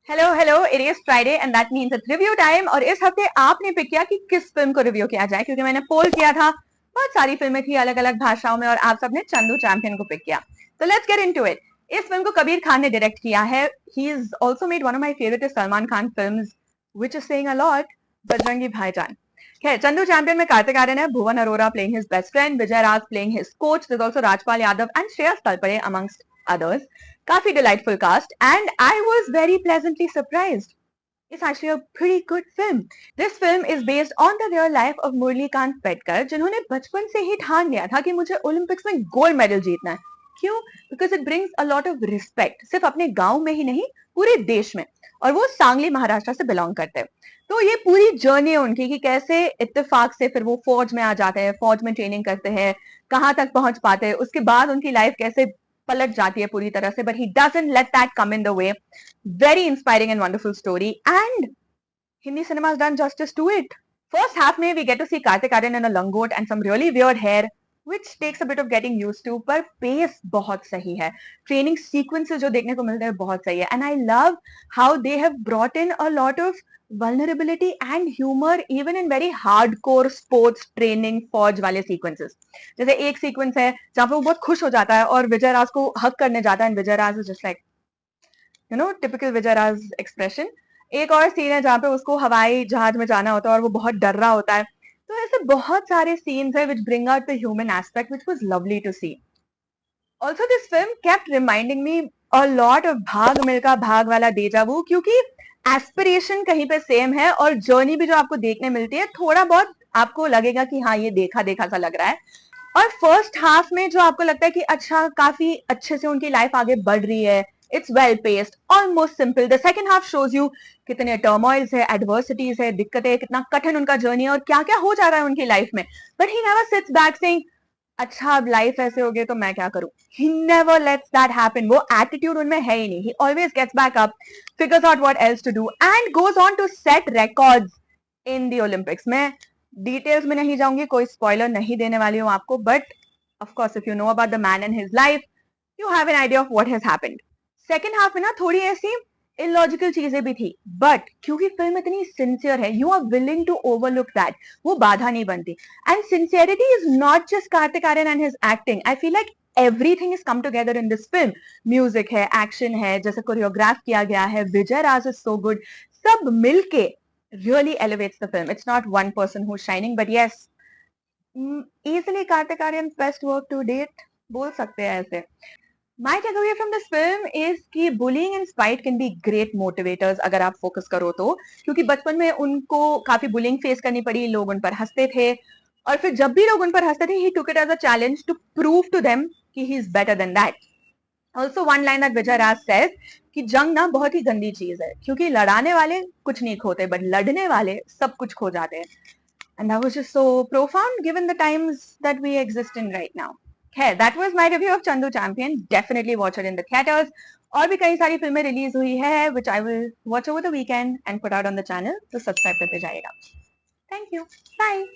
Hello hello, it is Friday and that means it's review time. और इस हफ्ते आपने पिक किया कि किस फिल्म को रिव्यू किया जाए, क्योंकि मैंने पोल किया था। बहुत सारी फिल्में थी अलग अलग भाषाओं में और आप सबने चंदू चैंपियन को पिक किया। तो लेट्स गेट इनटू इट। इस फिल्म को कबीर खान ने डायरेक्ट किया है। He is also made one of my favourite Salman Khan films which is saying a lot, Bajrangi Bhaijaan. खैर, चंदू चैंपियन में कार्तिक आर्यन है, Bhuvan Arora playing his best friend, Vijay Raaz playing his coach, there's also Rajpal Yadav and Shreyas Talpade amongst others. काफी delightful cast and I was very pleasantly surprised. It's actually a pretty good film. This film is based on the real life of Murlikant Petkar, जिन्होंने बचपन से ही ठान लिया था कि मुझे Olympics में गोल्ड मेडल जीतना है। क्यों? Because it brings a lot of respect, सिर्फ अपने गांव में ही नहीं, पूरे देश में। और वो सांगली महाराष्ट्र से बिलोंग करते हैं। तो ये पूरी जर्नी है उनकी कि कैसे इत्तेफाक से फिर वो फौज में आ जाते हैं, फौज में ट्रेनिंग करते हैं, कहां तक पहुंच पाते हैं, उसके बाद उनकी लाइफ कैसे पलट जाती है पूरी तरह से, but he doesn't let that come in the way. Very inspiring and wonderful story, and Hindi cinema has done justice to it. First half में we get to see Kartik Aaryan in a langot and some really weird hair, which takes a bit of getting used to, पर pace बहुत सही है. Training sequences जो देखने को मिलते हैं बहुत सही है, and I love how they have brought in a lot of vulnerability and humor even in very hardcore sports training फौज वाले sequences. जैसे एक sequence है जहाँ पे वो बहुत खुश हो जाता है और विजय राज को हक करने जाता है, and Vijay Raj is just like, you know, typical Vijay Raj expression. एक और सीन है जहाँ पे उसको हवाई जहाज में जाना होता है और वो बहुत डर रहा होता है. तो ऐसे बहुत सारे सीन्स है which bring out the human aspect, which was lovely to see. Also, this film kept reminding me a lot of भाग मिल्खा भाग वाला डेजा वू, क्योंकि एस्पिरेशन कहीं पे सेम है और जर्नी भी जो आपको देखने मिलती है थोड़ा बहुत आपको लगेगा कि हाँ ये देखा देखा सा लग रहा है. और फर्स्ट हाफ में जो आपको लगता है कि अच्छा काफी अच्छे से उनकी लाइफ आगे बढ़ रही है, it's well paced, almost simple. The second half shows you कितने टर्मोइल्स है, एडवर्सिटीज है, दिक्कतें, कितना कठिन उनका जर्नी है और क्या क्या हो जा रहा है उनकी लाइफ में. But he never sits back saying अच्छा अब लाइफ ऐसे हो गई तो मैं क्या करूं. He never lets that happen. वो एटीट्यूड उनमें है ही नहीं. He always gets back up, figures out what else to do and goes on to set records in the Olympics. मैं डिटेल्स में नहीं जाऊंगी, कोई स्पॉइलर नहीं देने वाली हूं आपको, but of course if you know about the man and his life you have an idea of what has happened. Second half में ना थोड़ी ऐसी इलॉजिकल चीजें भी थी, बट क्योंकि फिल्म इतनी सिंसियर है, you are willing to overlook that. वो बाधा नहीं बनती. And sincerity is not just Kartik Aaryan and his acting. I feel like everything is come together in this film. Music है, एक्शन है, जैसे कोरियोग्राफ किया गया है, विजय राज इज सो गुड. सब मिलके really elevates the film. It's not one person who's shining, but yes, easily Kartik Aryan's best work to date बोल सकते हैं ऐसे. My takeaway from this film is कि bullying and spite can be great motivators अगर आप focus करो तो, क्योंकि बचपन में उनको काफी बुलिंग फेस करनी पड़ी, लोग उन पर हंसते थे और फिर जब भी लोग उन पर हंसते थे he took it as a challenge to prove to them कि he is better than that. Also one line that Vijay Raj says कि जंग ना बहुत ही गंदी चीज है, क्योंकि लड़ाने वाले कुछ नहीं खोते बट लड़ने वाले सब कुछ खो जाते हैं. And that was just so profound given the times that we exist in right now. खैर, that was my review of Chandu Champion. Definitely watch it in the theaters. और भी कई सारी फिल्में रिलीज हुई है which I will watch over the weekend and put out on the channel. तो subscribe करते जाइएगा. Thank you. Bye.